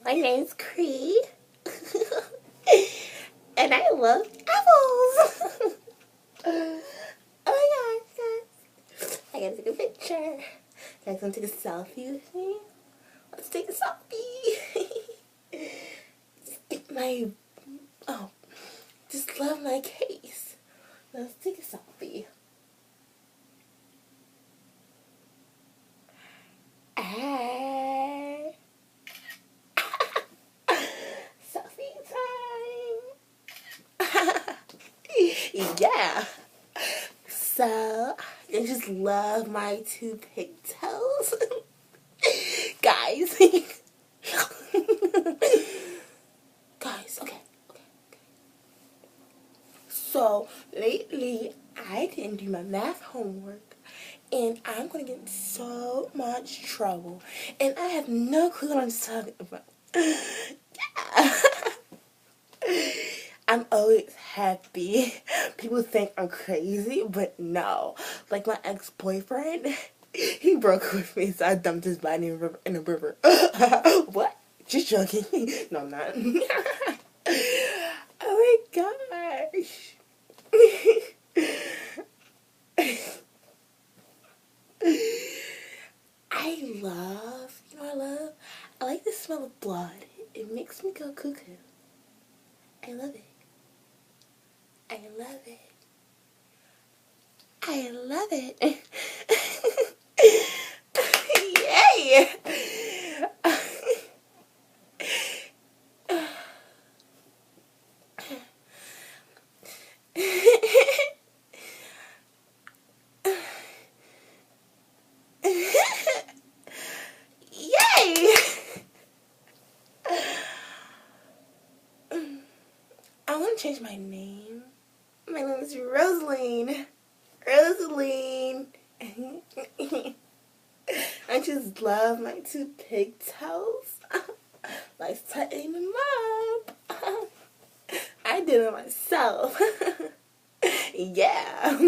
My name's Cree. And I love apples. Oh my gosh, guys. I gotta take a picture. You guys wanna take a selfie with me? Let's take a selfie. Just my, oh, just love my case. Let's take a selfie. Hey. Selfie time. Yeah. So, I just love my two pigtails. Guys. Guys, okay. So, lately, I didn't do my math homework. And I'm going to get in so much trouble. And I have no clue what I'm talking about. Yeah. I'm always happy. People think I'm crazy, but no. Like my ex-boyfriend, he broke with me, so I dumped his body in a river. What? Just joking. No, I'm not. Oh my gosh. I love, you know what I love? I like the smell of blood. It makes me go cuckoo. I love it. I love it. I love it. Yay! Yay! I want to change my name. My name is Rosaline. Rosaline. I just love my two pigtails. Like tighten them up. I did it myself. Yeah.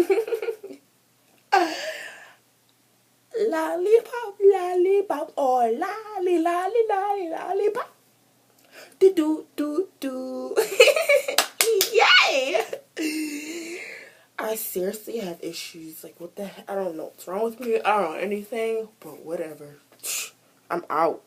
Lollipop, lollipop, oh lolly, lolly, lolly, lollipop. Do do do do. Yay! I seriously have issues. Like, what the heck? I don't know what's wrong with me. I don't know anything, but whatever. I'm out.